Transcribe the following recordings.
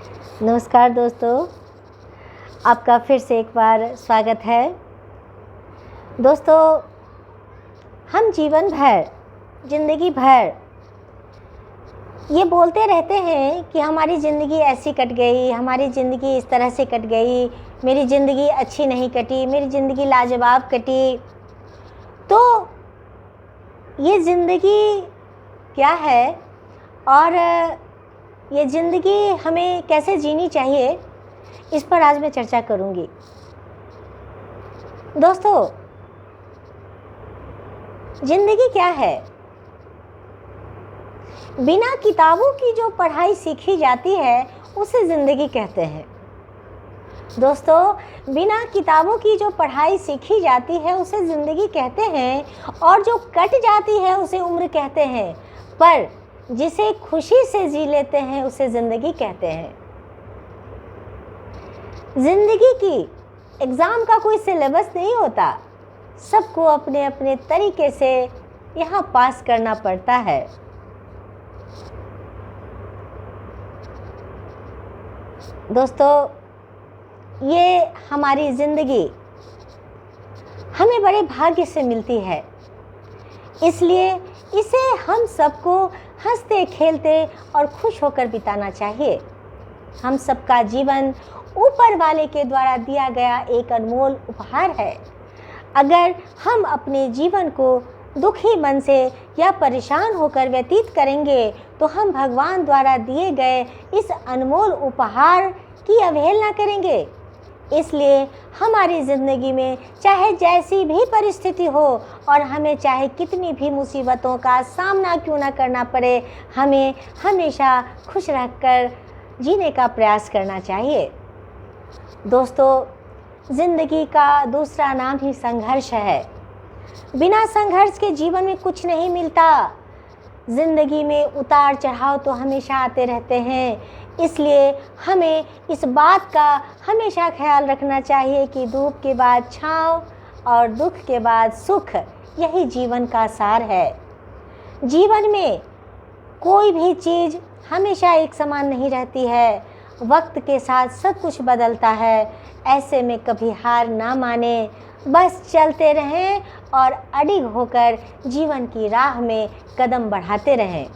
नमस्कार दोस्तों, आपका फिर से एक बार स्वागत है। दोस्तों, हम जीवन भर, ज़िंदगी भर ये बोलते रहते हैं कि हमारी ज़िंदगी ऐसी कट गई, हमारी ज़िंदगी इस तरह से कट गई, मेरी ज़िंदगी अच्छी नहीं कटी, मेरी ज़िंदगी लाजवाब कटी। तो ये ज़िंदगी क्या है और ये ज़िंदगी हमें कैसे जीनी चाहिए, इस पर आज मैं चर्चा करूँगी। दोस्तों, ज़िंदगी क्या है? बिना किताबों की जो पढ़ाई सीखी जाती है उसे ज़िंदगी कहते हैं। दोस्तों, बिना किताबों की जो पढ़ाई सीखी जाती है उसे ज़िंदगी कहते हैं, और जो कट जाती है उसे उम्र कहते हैं, पर जिसे खुशी से जी लेते हैं उसे ज़िंदगी कहते हैं। ज़िंदगी की एग्ज़ाम का कोई सिलेबस नहीं होता, सबको अपने अपने तरीके से यहाँ पास करना पड़ता है। दोस्तों, ये हमारी ज़िंदगी हमें बड़े भाग्य से मिलती है, इसलिए इसे हम सबको हंसते खेलते और खुश होकर बिताना चाहिए। हम सबका जीवन ऊपर वाले के द्वारा दिया गया एक अनमोल उपहार है। अगर हम अपने जीवन को दुखी मन से या परेशान होकर व्यतीत करेंगे तो हम भगवान द्वारा दिए गए इस अनमोल उपहार की अवहेलना करेंगे। इसलिए हमारी ज़िंदगी में चाहे जैसी भी परिस्थिति हो और हमें चाहे कितनी भी मुसीबतों का सामना क्यों ना करना पड़े, हमें हमेशा खुश रहकर जीने का प्रयास करना चाहिए। दोस्तों, ज़िंदगी का दूसरा नाम ही संघर्ष है। बिना संघर्ष के जीवन में कुछ नहीं मिलता। ज़िंदगी में उतार चढ़ाव तो हमेशा आते रहते हैं, इसलिए हमें इस बात का हमेशा ख्याल रखना चाहिए कि धूप के बाद छाँव और दुख के बाद सुख, यही जीवन का सार है। जीवन में कोई भी चीज़ हमेशा एक समान नहीं रहती है, वक्त के साथ सब कुछ बदलता है। ऐसे में कभी हार ना माने, बस चलते रहें और अडिग होकर जीवन की राह में कदम बढ़ाते रहें।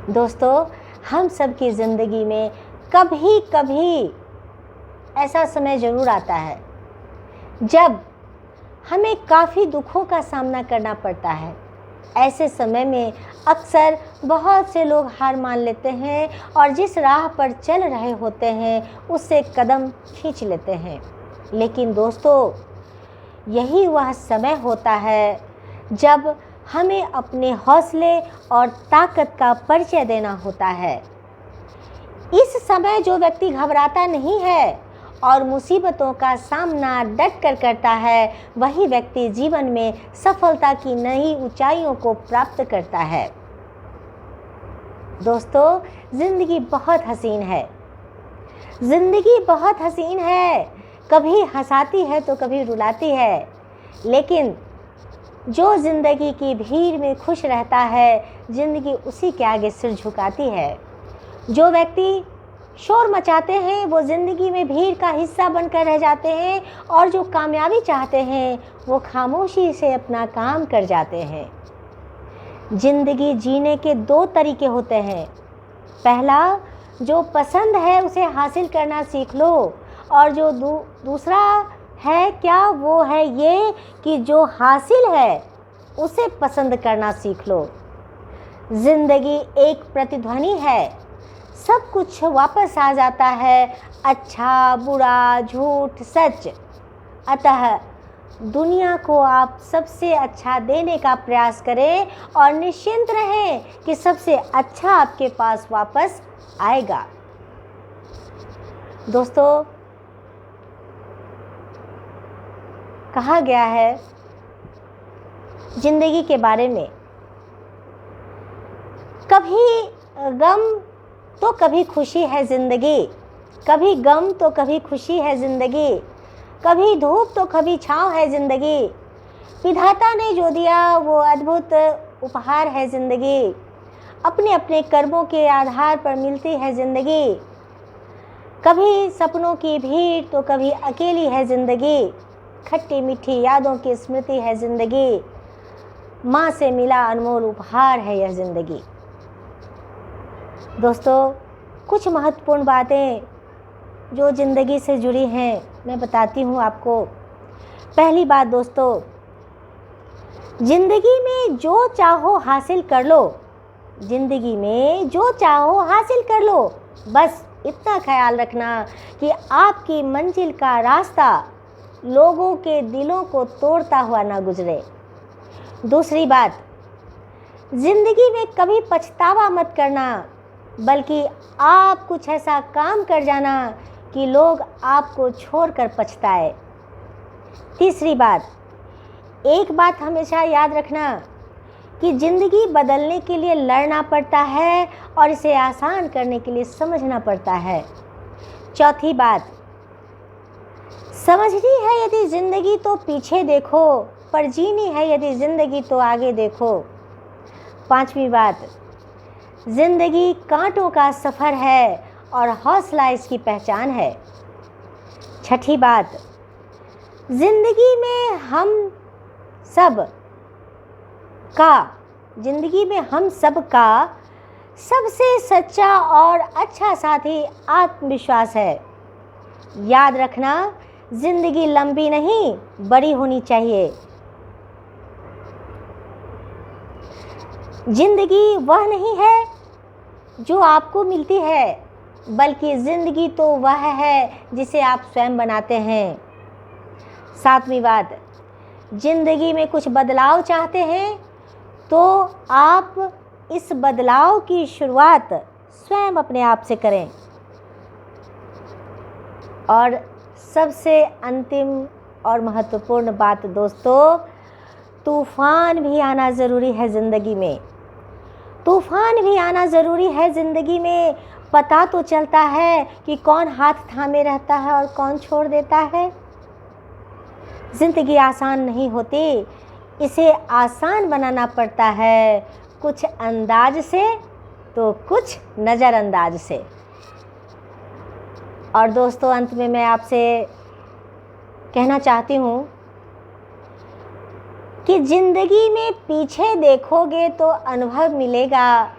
दोस्तों, हम सब की ज़िंदगी में कभी कभी ऐसा समय ज़रूर आता है जब हमें काफ़ी दुखों का सामना करना पड़ता है। ऐसे समय में अक्सर बहुत से लोग हार मान लेते हैं और जिस राह पर चल रहे होते हैं उससे कदम खींच लेते हैं। लेकिन दोस्तों, यही वह समय होता है जब हमें अपने हौसले और ताकत का परिचय देना होता है। इस समय जो व्यक्ति घबराता नहीं है और मुसीबतों का सामना डट कर करता है, वही व्यक्ति जीवन में सफलता की नई ऊंचाइयों को प्राप्त करता है। दोस्तों, ज़िंदगी बहुत हसीन है। ज़िंदगी बहुत हसीन है, कभी हंसाती है तो कभी रुलाती है, लेकिन जो ज़िंदगी की भीड़ में खुश रहता है, ज़िंदगी उसी के आगे सिर झुकाती है। जो व्यक्ति शोर मचाते हैं वो ज़िंदगी में भीड़ का हिस्सा बनकर रह जाते हैं, और जो कामयाबी चाहते हैं वो खामोशी से अपना काम कर जाते हैं। ज़िंदगी जीने के दो तरीके होते हैं। पहला, जो पसंद है उसे हासिल करना सीख लो, और जो दूसरा है क्या, वो है ये कि जो हासिल है उसे पसंद करना सीख लो। ज़िंदगी एक प्रतिध्वनि है, सब कुछ वापस आ जाता है, अच्छा बुरा झूठ सच। अतः दुनिया को आप सबसे अच्छा देने का प्रयास करें और निश्चिंत रहें कि सबसे अच्छा आपके पास वापस आएगा। दोस्तों, कहा गया है ज़िंदगी के बारे में, कभी गम तो कभी खुशी है ज़िंदगी, कभी गम तो कभी खुशी है ज़िंदगी, कभी धूप तो कभी छाँव है ज़िंदगी। विधाता ने जो दिया वो अद्भुत उपहार है ज़िंदगी। अपने अपने कर्मों के आधार पर मिलती है ज़िंदगी। कभी सपनों की भीड़ तो कभी अकेली है ज़िंदगी। खट्टी मीठी यादों की स्मृति है ज़िंदगी। माँ से मिला अनमोल उपहार है यह ज़िंदगी। दोस्तों, कुछ महत्वपूर्ण बातें जो ज़िंदगी से जुड़ी हैं मैं बताती हूँ आपको। पहली बात दोस्तों, ज़िंदगी में जो चाहो हासिल कर लो। ज़िंदगी में जो चाहो हासिल कर लो, बस इतना ख्याल रखना कि आपकी मंजिल का रास्ता लोगों के दिलों को तोड़ता हुआ ना गुजरे। दूसरी बात, ज़िंदगी में कभी पछतावा मत करना, बल्कि आप कुछ ऐसा काम कर जाना कि लोग आपको छोड़कर पछताए। तीसरी बात, एक बात हमेशा याद रखना कि ज़िंदगी बदलने के लिए लड़ना पड़ता है और इसे आसान करने के लिए समझना पड़ता है। चौथी बात, समझनी है यदि ज़िंदगी तो पीछे देखो, पर जीनी है यदि ज़िंदगी तो आगे देखो। पांचवी बात, ज़िंदगी कांटों का सफ़र है और हौसला इसकी पहचान है। छठी बात, ज़िंदगी में हम सब का सबसे सच्चा और अच्छा साथी आत्मविश्वास है। याद रखना, ज़िंदगी लंबी नहीं बड़ी होनी चाहिए। ज़िंदगी वह नहीं है जो आपको मिलती है, बल्कि ज़िंदगी तो वह है जिसे आप स्वयं बनाते हैं। सातवीं बात, ज़िंदगी में कुछ बदलाव चाहते हैं तो आप इस बदलाव की शुरुआत स्वयं अपने आप से करें। और सबसे अंतिम और महत्वपूर्ण बात दोस्तों, तूफ़ान भी आना ज़रूरी है ज़िंदगी में। तूफ़ान भी आना ज़रूरी है ज़िंदगी में। पता तो चलता है कि कौन हाथ थामे रहता है और कौन छोड़ देता है। ज़िंदगी आसान नहीं होती, इसे आसान बनाना पड़ता है, कुछ अंदाज से तो कुछ नज़रअंदाज से। और दोस्तों, अंत में मैं आपसे कहना चाहती हूँ कि ज़िंदगी में पीछे देखोगे तो अनुभव मिलेगा,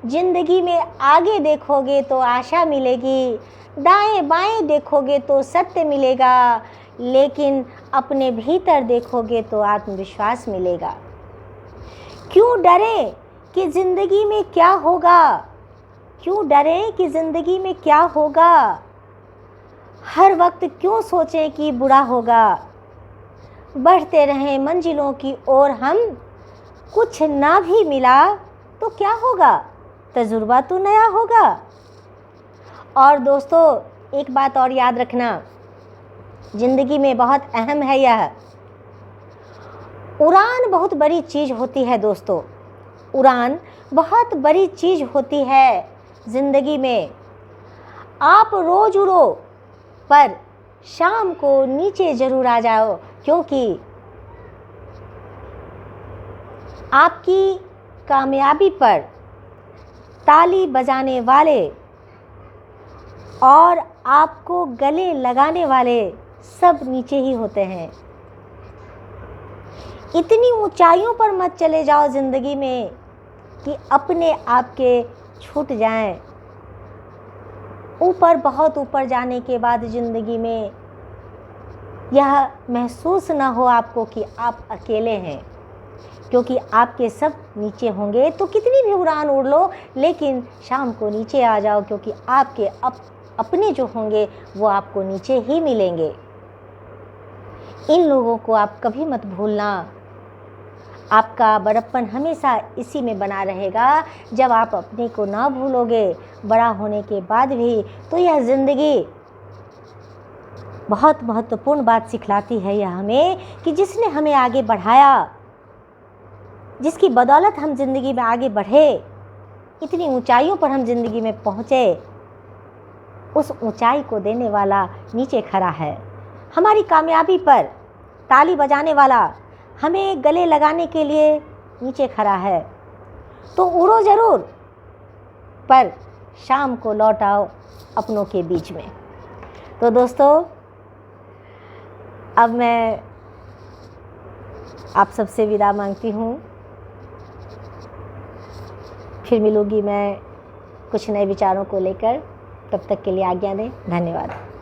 ज़िंदगी में आगे देखोगे तो आशा मिलेगी, दाएं बाएं देखोगे तो सत्य मिलेगा, लेकिन अपने भीतर देखोगे तो आत्मविश्वास मिलेगा। क्यों डरें कि ज़िंदगी में क्या होगा? क्यों डरें कि ज़िंदगी में क्या होगा? हर वक्त क्यों सोचें कि बुरा होगा? बढ़ते रहें मंजिलों की ओर हम, कुछ ना भी मिला तो क्या होगा, तजुर्बा तो नया होगा। और दोस्तों, एक बात और याद रखना, ज़िंदगी में बहुत अहम है यह, उड़ान बहुत बड़ी चीज़ होती है दोस्तों। उड़ान बहुत बड़ी चीज़ होती है ज़िंदगी में। आप रोज़ उड़ो, पर शाम को नीचे ज़रूर आ जाओ, क्योंकि आपकी कामयाबी पर ताली बजाने वाले और आपको गले लगाने वाले सब नीचे ही होते हैं। इतनी ऊंचाइयों पर मत चले जाओ ज़िंदगी में कि अपने आप के छूट जाएं। ऊपर, बहुत ऊपर जाने के बाद ज़िंदगी में यह महसूस ना हो आपको कि आप अकेले हैं, क्योंकि आपके सब नीचे होंगे। तो कितनी भी उड़ान उड़ लो, लेकिन शाम को नीचे आ जाओ, क्योंकि आपके अपने जो होंगे वो आपको नीचे ही मिलेंगे। इन लोगों को आप कभी मत भूलना। आपका बड़प्पन हमेशा इसी में बना रहेगा। जब आप अपने को ना भूलोगे बड़ा होने के बाद भी, तो यह ज़िंदगी बहुत महत्वपूर्ण बात सिखलाती है यह हमें कि जिसने हमें आगे बढ़ाया, जिसकी बदौलत हम ज़िंदगी में आगे बढ़े, इतनी ऊंचाइयों पर हम ज़िंदगी में पहुँचे, उस ऊंचाई को देने वाला नीचे खड़ा है। हमारी कामयाबी पर ताली बजाने वाला हमें गले लगाने के लिए नीचे खड़ा है। तो उड़ो ज़रूर, पर शाम को लौट आओ अपनों के बीच में। तो दोस्तों, अब मैं आप सबसे विदा मांगती हूँ। फिर मिलूँगी मैं कुछ नए विचारों को लेकर। तब तक के लिए आज्ञा दें। धन्यवाद।